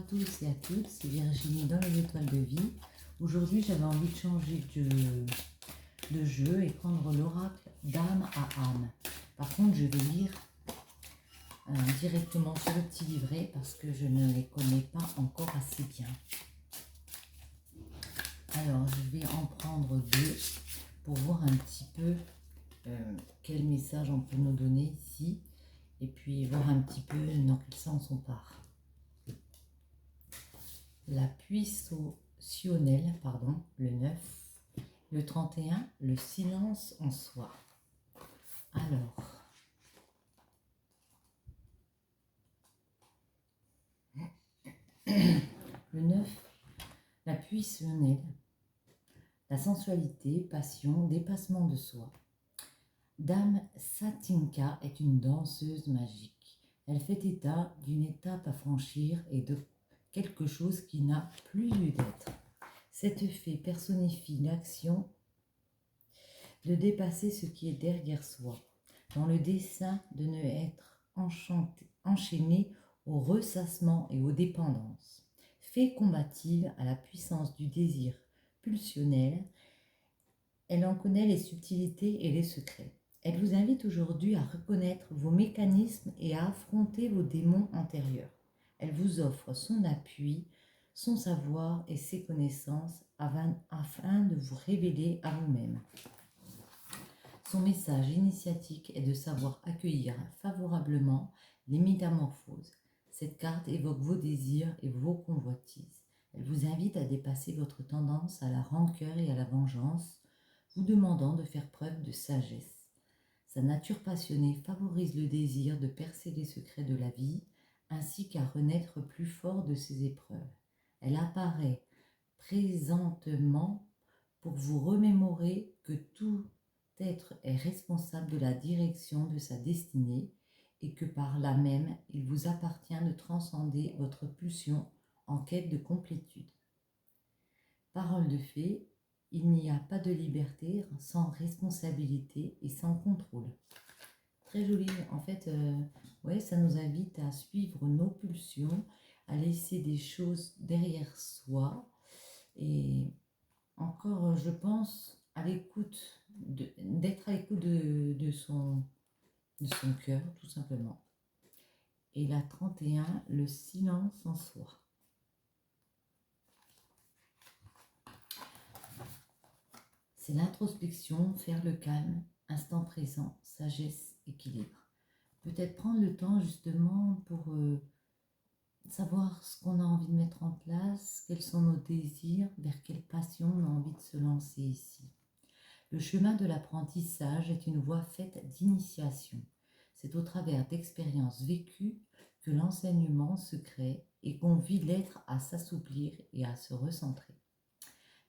tous et à toutes, c'est Virginie dans les étoiles de vie. Aujourd'hui, j'avais envie de changer de jeu et prendre l'oracle d'âme à âme. Par contre, je vais lire directement sur le petit livret parce que je ne les connais pas encore assez bien. Alors, je vais en prendre deux pour voir un petit peu quel message on peut nous donner ici et puis voir un petit peu dans quel sens on part. La puissationnelle, le 9, le 31, le silence en soi. Alors, le 9, la puissationnelle, la sensualité, passion, dépassement de soi. Dame Satinka est une danseuse magique. Elle fait état d'une étape à franchir et de quelque chose qui n'a plus lieu d'être. Cette fée personnifie l'action de dépasser ce qui est derrière soi, dans le dessein de ne être enchaîné au ressassement et aux dépendances. Fée combative à la puissance du désir pulsionnel, elle en connaît les subtilités et les secrets. Elle vous invite aujourd'hui à reconnaître vos mécanismes et à affronter vos démons antérieurs. Elle vous offre son appui, son savoir et ses connaissances afin de vous révéler à vous-même. Son message initiatique est de savoir accueillir favorablement les métamorphoses. Cette carte évoque vos désirs et vos convoitises. Elle vous invite à dépasser votre tendance à la rancœur et à la vengeance, vous demandant de faire preuve de sagesse. Sa nature passionnée favorise le désir de percer les secrets de la vie, ainsi qu'à renaître plus fort de ses épreuves. Elle apparaît présentement pour vous remémorer que tout être est responsable de la direction de sa destinée et que par là même, il vous appartient de transcender votre pulsion en quête de complétude. Parole de fée, il n'y a pas de liberté sans responsabilité et sans contrôle. Très joli, en fait, ça nous invite à suivre nos pulsions, à laisser des choses derrière soi et encore, je pense, à l'écoute, d'être à l'écoute de son cœur, tout simplement. Et la 31, le silence en soi. C'est l'introspection, faire le calme, instant présent, sagesse, équilibre. Peut-être prendre le temps justement pour savoir ce qu'on a envie de mettre en place, quels sont nos désirs, vers quelle passion on a envie de se lancer ici. Le chemin de l'apprentissage est une voie faite d'initiation. C'est au travers d'expériences vécues que l'enseignement se crée et convie l'être à s'assouplir et à se recentrer.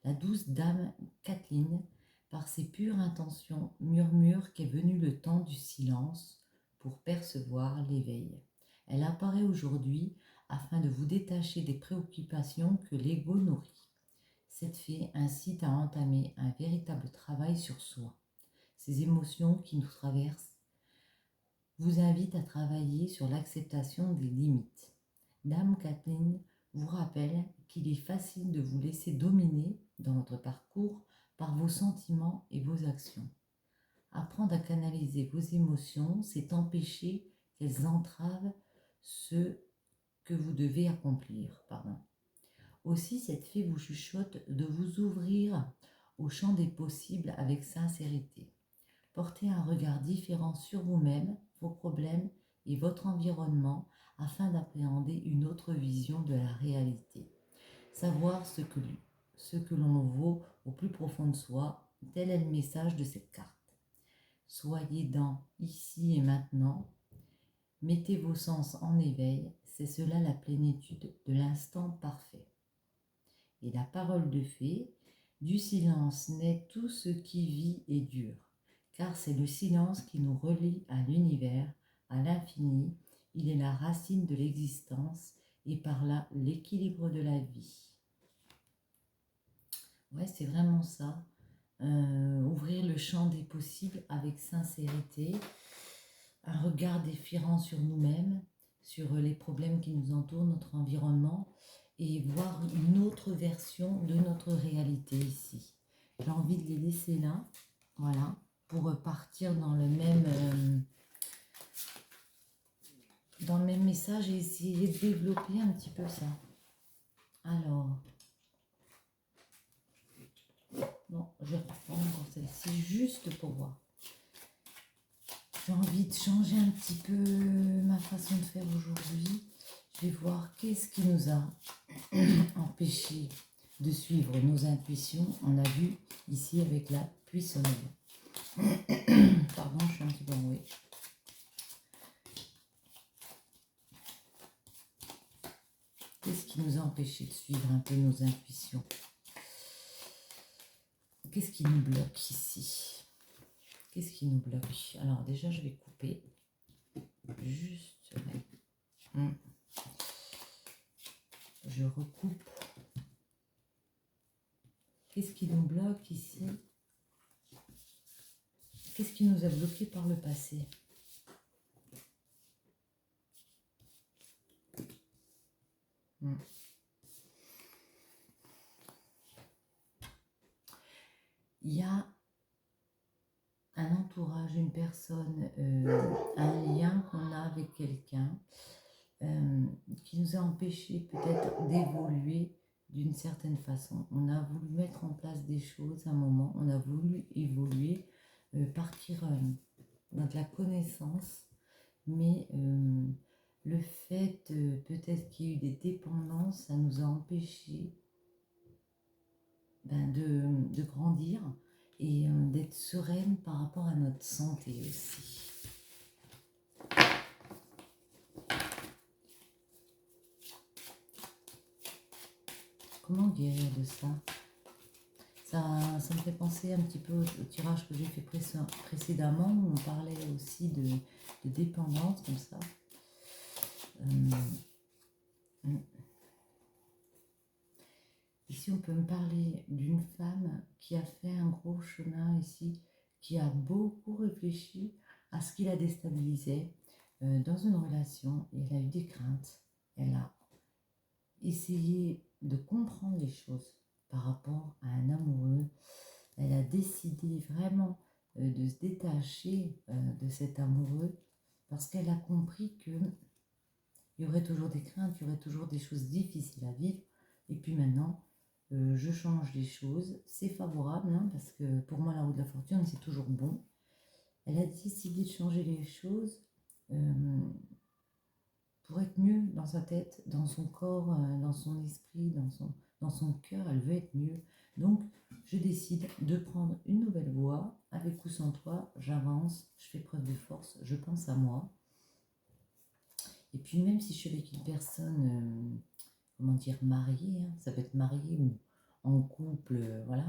La douce dame Kathleen, par ses pures intentions, murmure qu'est venu le temps du silence pour percevoir l'éveil. Elle apparaît aujourd'hui afin de vous détacher des préoccupations que l'ego nourrit. Cette fée incite à entamer un véritable travail sur soi. Ces émotions qui nous traversent vous invitent à travailler sur l'acceptation des limites. Dame Kathleen vous rappelle qu'il est facile de vous laisser dominer dans votre parcours par vos sentiments et vos actions. Apprendre à canaliser vos émotions, c'est empêcher qu'elles entravent ce que vous devez accomplir. Aussi, cette fée vous chuchote de vous ouvrir au champ des possibles avec sincérité. Portez un regard différent sur vous-même, vos problèmes et votre environnement afin d'appréhender une autre vision de la réalité. Savoir ce que l'on vaut au plus profond de soi, tel est le message de cette carte. Soyez dans ici et maintenant, mettez vos sens en éveil, c'est cela la plénitude de l'instant parfait. Et la parole de fée, du silence naît tout ce qui vit et dure, car c'est le silence qui nous relie à l'univers, à l'infini, il est la racine de l'existence et par là l'équilibre de la vie. Ouais, c'est vraiment ça. Ouvrir le champ des possibles avec sincérité, un regard différent sur nous-mêmes, sur les problèmes qui nous entourent, notre environnement, et voir une autre version de notre réalité ici. J'ai envie de les laisser là, voilà, pour partir dans le même message et essayer de développer un petit peu ça. Alors, bon, je vais reprendre celle-ci juste pour voir. J'ai envie de changer un petit peu ma façon de faire aujourd'hui. Je vais voir qu'est-ce qui nous a empêché de suivre nos intuitions. On a vu ici avec la puissance. Pardon, je suis un petit peu enrouée. Qu'est-ce qui nous a empêché de suivre un peu nos intuitions? Qu'est-ce qui nous bloque ici? Qu'est-ce qui nous bloque? Alors déjà, je vais couper. Juste. Je recoupe. Qu'est-ce qui nous bloque ici? Qu'est-ce qui nous a bloqué par le passé? Il y a un entourage, une personne, un lien qu'on a avec quelqu'un qui nous a empêché peut-être d'évoluer d'une certaine façon. On a voulu mettre en place des choses à un moment, on a voulu évoluer, partir dans de la connaissance, mais le fait peut-être qu'il y a eu des dépendances, ça nous a empêché de grandir et d'être sereine par rapport à notre santé aussi. Comment guérir de ça? Ça me fait penser un petit peu au tirage que j'ai fait précédemment, où on parlait aussi de dépendance comme ça. Ici, on peut me parler d'une femme qui a fait un gros chemin ici, qui a beaucoup réfléchi à ce qui la déstabilisait dans une relation. Et elle a eu des craintes. Elle a essayé de comprendre les choses par rapport à un amoureux. Elle a décidé vraiment de se détacher de cet amoureux parce qu'elle a compris que il y aurait toujours des craintes, il y aurait toujours des choses difficiles à vivre. Et puis maintenant, je change les choses. C'est favorable, hein, parce que pour moi, la roue de la fortune, c'est toujours bon. Elle a décidé de changer les choses pour être mieux dans sa tête, dans son corps, dans son esprit, dans son cœur. Elle veut être mieux. Donc, je décide de prendre une nouvelle voie. Avec ou sans toi, j'avance, je fais preuve de force, je pense à moi. Et puis même si je suis avec une personne, comment dire, mariée, hein, ça peut être mariée ou en couple, voilà,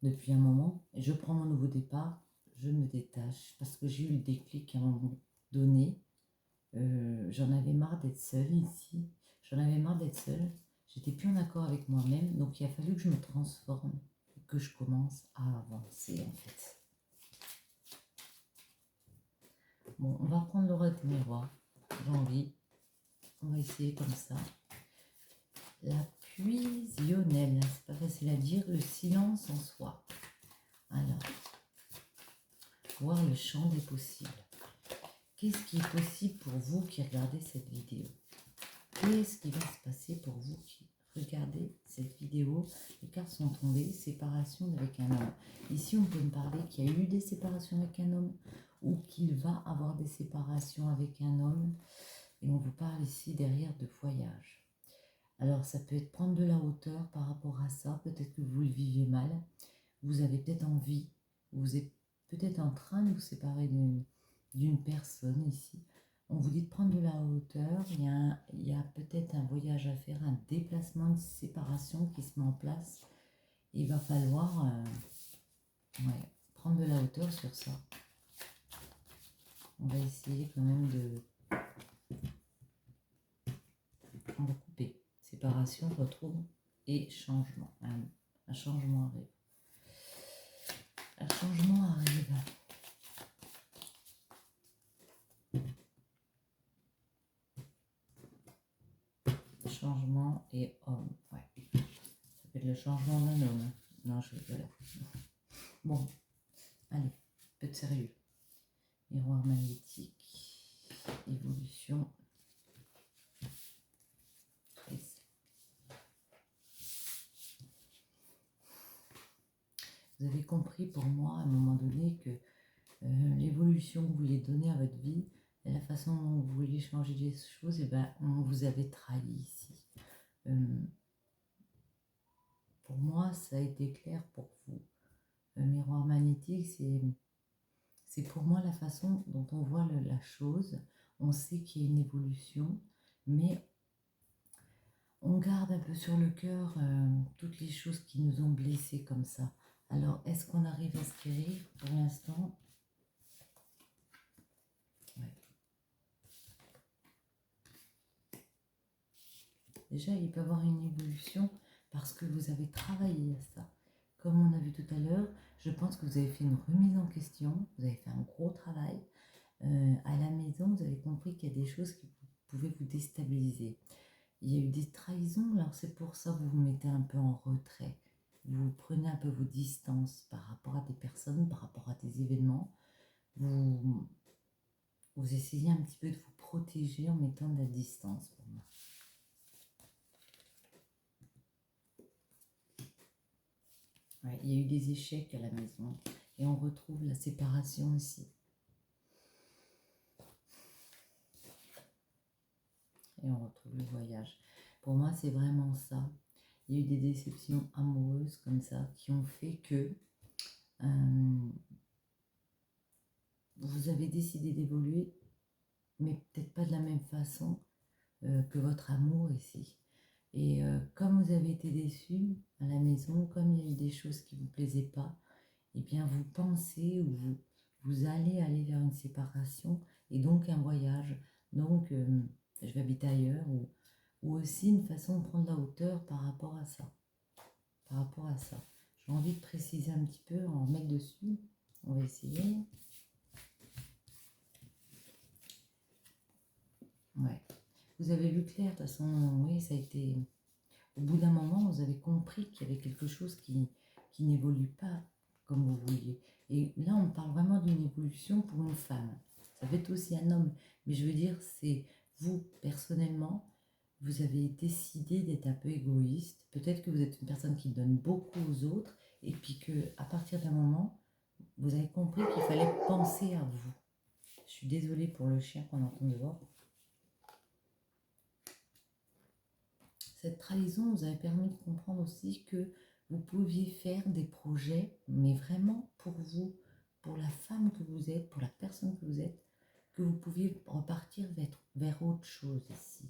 depuis un moment, je prends mon nouveau départ, je me détache parce que j'ai eu le déclic à un moment donné. J'en avais marre d'être seule ici, j'en avais marre d'être seule, j'étais plus en accord avec moi-même, donc il a fallu que je me transforme et que je commence à avancer en fait. Bon, on va reprendre l'oreille du miroir, j'ai envie, on va essayer comme ça. La fusionnelle, c'est pas facile à dire, le silence en soi. Alors, voir le champ des possibles. Qu'est-ce qui est possible pour vous qui regardez cette vidéo? Qu'est-ce qui va se passer pour vous qui regardez cette vidéo? Les cartes sont tombées, séparation avec un homme. Ici, on peut me parler qu'il y a eu des séparations avec un homme ou qu'il va avoir des séparations avec un homme. Et on vous parle ici derrière de voyage. Alors, ça peut être prendre de la hauteur par rapport à ça. Peut-être que vous le vivez mal. Vous avez peut-être envie. Vous êtes peut-être en train de vous séparer d'une personne ici. On vous dit de prendre de la hauteur. Il y a peut-être un voyage à faire, un déplacement, une séparation qui se met en place. Il va falloir prendre de la hauteur sur ça. On va essayer quand même de... On va couper. Séparation, retrouve et changement. Un changement arrive. Un changement arrive. Changement changement et homme. Ouais. Ça peut être le changement d'un homme. Non, je rigole. Bon, allez, peu de sérieux. Miroir magnétique, évolution. Vous avez compris pour moi à un moment donné que l'évolution que vous voulez donner à votre vie et la façon dont vous voulez changer les choses, et ben, on vous avait trahi ici. Pour moi, ça a été clair pour vous. Le miroir magnétique, c'est pour moi la façon dont on voit la chose. On sait qu'il y a une évolution, mais on garde un peu sur le cœur toutes les choses qui nous ont blessés comme ça. Alors, est-ce qu'on arrive à se guérir pour l'instant? Ouais. Déjà, il peut y avoir une évolution parce que vous avez travaillé à ça. Comme on a vu tout à l'heure, je pense que vous avez fait une remise en question, vous avez fait un gros travail. À la maison, vous avez compris qu'il y a des choses qui pouvaient vous déstabiliser. Il y a eu des trahisons, alors c'est pour ça que vous vous mettez un peu en retrait. Vous prenez un peu vos distances par rapport à des personnes, par rapport à des événements. Vous essayez un petit peu de vous protéger en mettant de la distance pour moi. Ouais, il y a eu des échecs à la maison et on retrouve la séparation ici. Et on retrouve le voyage. Pour moi, c'est vraiment ça. Il y a eu des déceptions amoureuses comme ça qui ont fait que vous avez décidé d'évoluer, mais peut-être pas de la même façon que votre amour ici. Et comme vous avez été déçu à la maison, comme il y a eu des choses qui ne vous plaisaient pas, eh bien vous pensez ou vous allez aller vers une séparation et donc un voyage. Donc je vais habiter ailleurs ou aussi une façon de prendre la hauteur par rapport à ça. Par rapport à ça. J'ai envie de préciser un petit peu, en remettre dessus. On va essayer. Ouais. Vous avez vu clair, de toute façon, oui, ça a été... Au bout d'un moment, vous avez compris qu'il y avait quelque chose qui n'évolue pas comme vous vouliez. Et là, on parle vraiment d'une évolution pour une femme. Ça peut être aussi un homme. Mais je veux dire, c'est vous, personnellement, vous avez décidé d'être un peu égoïste. Peut-être que vous êtes une personne qui donne beaucoup aux autres. Et puis qu'à partir d'un moment, vous avez compris qu'il fallait penser à vous. Je suis désolée pour le chien qu'on entend dehors. Cette trahison vous a permis de comprendre aussi que vous pouviez faire des projets, mais vraiment pour vous, pour la femme que vous êtes, pour la personne que vous êtes, que vous pouviez repartir vers autre chose ici.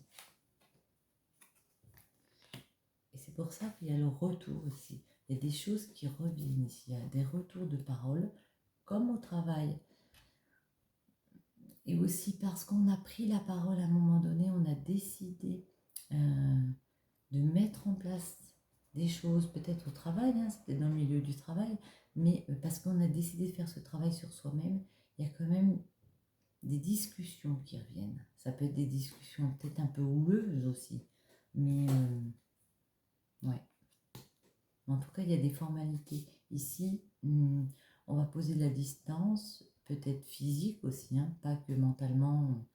Et c'est pour ça qu'il y a le retour ici. Il y a des choses qui reviennent ici. Il y a des retours de parole, comme au travail. Et aussi parce qu'on a pris la parole à un moment donné, on a décidé de mettre en place des choses, peut-être au travail, hein, c'était dans le milieu du travail, mais parce qu'on a décidé de faire ce travail sur soi-même, il y a quand même des discussions qui reviennent. Ça peut être des discussions peut-être un peu houleuses aussi, mais ouais. En tout cas, il y a des formalités. Ici, on va poser de la distance, peut-être physique aussi, hein, pas que mentalement,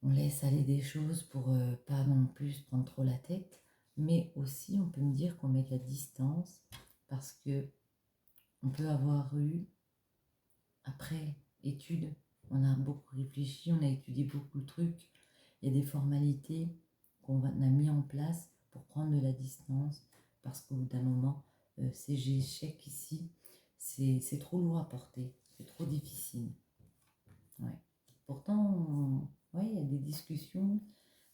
on laisse aller des choses pour pas non plus se prendre trop la tête. Mais aussi, on peut me dire qu'on met de la distance parce que on peut avoir eu, après études, on a beaucoup réfléchi, on a étudié beaucoup de trucs. Il y a des formalités qu'on a mis en place pour prendre de la distance parce qu'au bout d'un moment, ces échecs ici, c'est trop lourd à porter, c'est trop difficile. Ouais. Pourtant, ouais, il y a des discussions,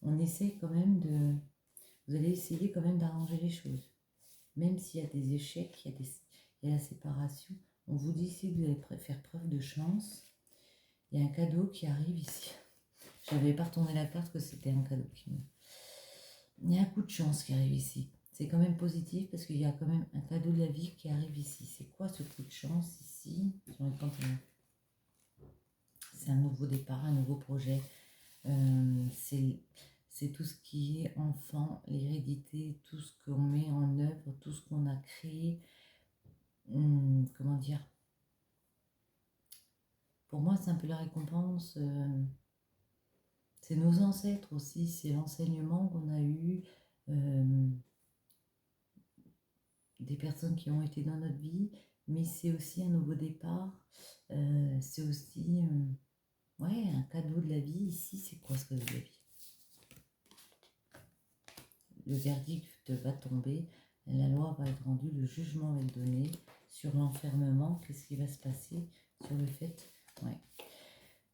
on essaie quand même de... Vous allez essayer quand même d'arranger les choses. Même s'il y a des échecs, il y a la séparation. On vous dit ici que vous allez faire preuve de chance. Il y a un cadeau qui arrive ici. Je n'avais pas retourné la carte que c'était un cadeau qui me... Il y a un coup de chance qui arrive ici. C'est quand même positif parce qu'il y a quand même un cadeau de la vie qui arrive ici. C'est quoi ce coup de chance ici? C'est un nouveau départ, un nouveau projet. C'est c'est tout ce qui est enfant, l'hérédité, tout ce qu'on met en œuvre, tout ce qu'on a créé. Comment dire? Pour moi, c'est un peu la récompense. C'est nos ancêtres aussi, c'est l'enseignement qu'on a eu, des personnes qui ont été dans notre vie, mais c'est aussi un nouveau départ. C'est aussi ouais, un cadeau de la vie. Ici, c'est quoi ce cadeau de la vie? Le verdict va tomber, la loi va être rendue, le jugement va être donné sur l'enfermement. Qu'est-ce qui va se passer sur le fait? Ouais.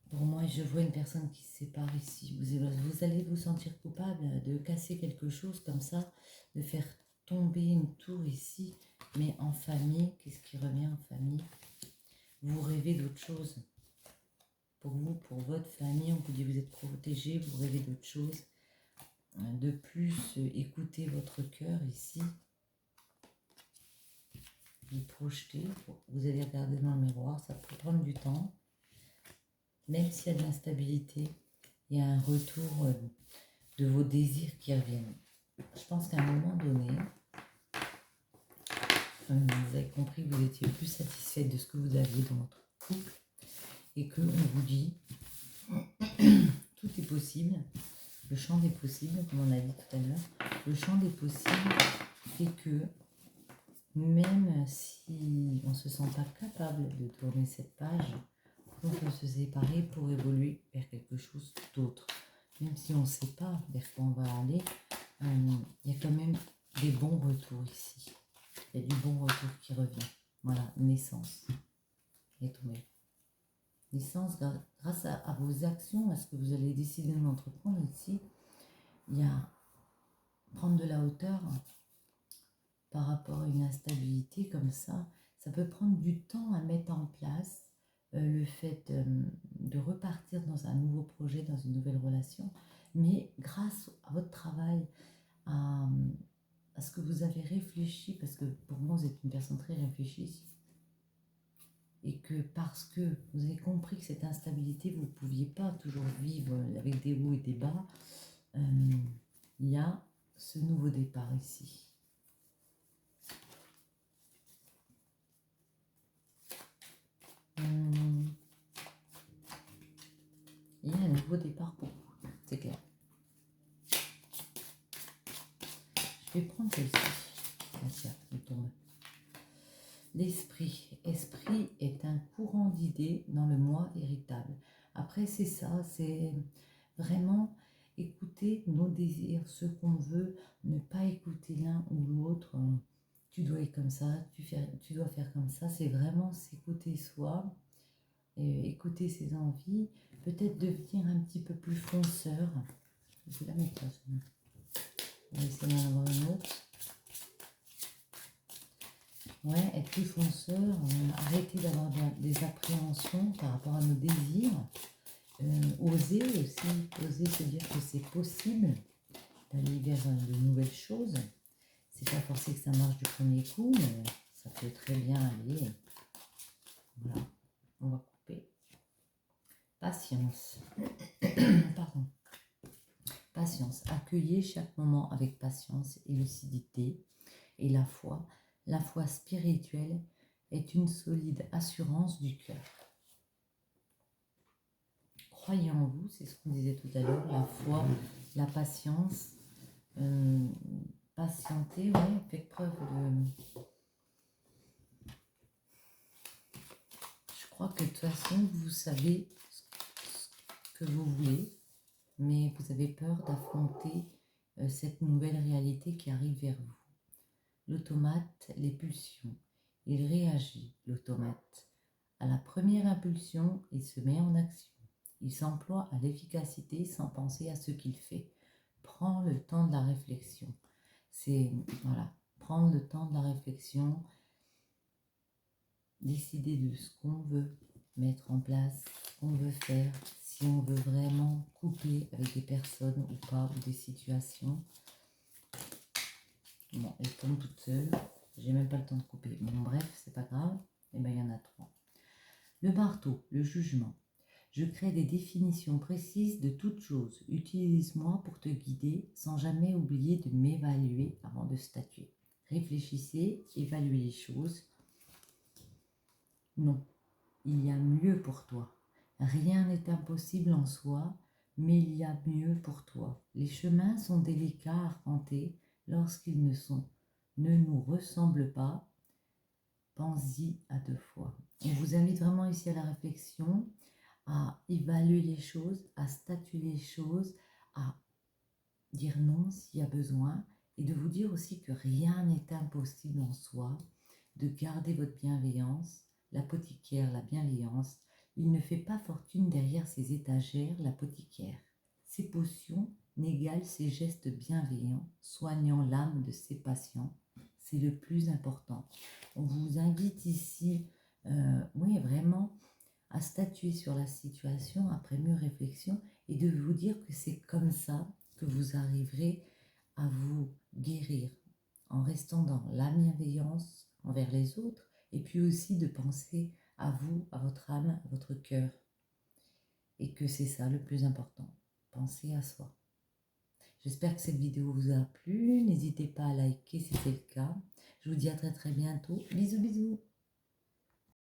Pour moi, je vois une personne qui se sépare ici. Vous allez vous sentir coupable de casser quelque chose comme ça, de faire tomber une tour ici, mais en famille. Qu'est-ce qui revient en famille? Vous rêvez d'autre chose. Pour vous, pour votre famille, on vous dit vous êtes protégé, vous rêvez d'autre chose. De plus, écoutez votre cœur ici. Vous projetez, vous allez regarder dans le miroir, ça peut prendre du temps. Même s'il y a de l'instabilité, il y a un retour de vos désirs qui reviennent. Je pense qu'à un moment donné, vous avez compris que vous étiez plus satisfait de ce que vous aviez dans votre couple et qu'on vous dit tout est possible, le champ des possibles, comme on a dit tout à l'heure, le champ des possibles fait que même si on ne se sent pas capable de tourner cette page, on peut se séparer pour évoluer vers quelque chose d'autre. Même si on ne sait pas vers quoi on va aller, il y a quand même des bons retours ici. Il y a du bon retour qui revient. Voilà, naissance. Et tombé. Naissance, grâce à vos actions, à ce que vous allez décider d'entreprendre ici, il y a prendre de la hauteur par rapport à une instabilité comme ça. Ça peut prendre du temps à mettre en place. Le fait de repartir dans un nouveau projet, dans une nouvelle relation, mais grâce à votre travail, à ce que vous avez réfléchi, parce que pour moi vous êtes une personne très réfléchie, et que parce que vous avez compris que cette instabilité, vous ne pouviez pas toujours vivre avec des hauts et des bas, il y a ce nouveau départ ici. Il y a un nouveau départ pour vous, c'est clair. Je vais prendre celle-ci. Tiens, elle tombe. L'esprit. Esprit est un courant d'idées dans le moi héritable. Après, c'est ça, c'est vraiment écouter nos désirs, ce qu'on veut, ne pas écouter l'un ou l'autre. Tu dois être comme ça, tu dois faire comme ça. C'est vraiment s'écouter soi, écouter ses envies, peut-être devenir un petit peu plus fonceur. Je vais la mettre là. On va essayer d'en avoir une autre. Ouais, être plus fonceur, arrêter d'avoir des appréhensions par rapport à nos désirs, oser aussi, oser se dire que c'est possible d'aller vers de nouvelles choses. C'est pas forcé que ça marche du premier coup, mais ça peut très bien aller. Voilà, on va couper. Patience. Pardon. Patience. Accueillez chaque moment avec patience et lucidité. Et la foi spirituelle est une solide assurance du cœur. Croyez en vous, c'est ce qu'on disait tout à l'heure, la foi, la patience, patienter, ouais, faites preuve de... Je crois que de toute façon, vous savez ce que vous voulez, mais vous avez peur d'affronter cette nouvelle réalité qui arrive vers vous. L'automate, les pulsions. Il réagit, l'automate. À la première impulsion, il se met en action. Il s'emploie à l'efficacité sans penser à ce qu'il fait. Prends le temps de la réflexion. C'est, voilà, prendre le temps de la réflexion, décider de ce qu'on veut mettre en place, ce qu'on veut faire, si on veut vraiment couper avec des personnes ou pas, ou des situations. Bon, elle tombe toute seule. J'ai même pas le temps de couper. Bon, bref, c'est pas grave. Et bien, il y en a 3. Le marteau, le jugement. Je crée des définitions précises de toute chose. Utilise-moi pour te guider sans jamais oublier de m'évaluer avant de statuer. Réfléchissez, évaluez les choses. Non, il y a mieux pour toi. Rien n'est impossible en soi, mais il y a mieux pour toi. Les chemins sont délicats à arpenter lorsqu'ils ne nous ressemblent pas. Pense-y à 2 fois. On vous invite vraiment ici à la réflexion, à évaluer les choses, à statuer les choses, à dire non s'il y a besoin, et de vous dire aussi que rien n'est impossible en soi, de garder votre bienveillance, l'apothicaire, la bienveillance. Il ne fait pas fortune derrière ses étagères, l'apothicaire. Ses potions n'égalent ses gestes bienveillants, soignant l'âme de ses patients. C'est le plus important. On vous invite ici, oui, vraiment, à statuer sur la situation après mûre réflexion et de vous dire que c'est comme ça que vous arriverez à vous guérir en restant dans la bienveillance envers les autres et puis aussi de penser à vous, à votre âme, à votre cœur. Et que c'est ça le plus important, penser à soi. J'espère que cette vidéo vous a plu. N'hésitez pas à liker si c'est le cas. Je vous dis à très très bientôt. Bisous bisous.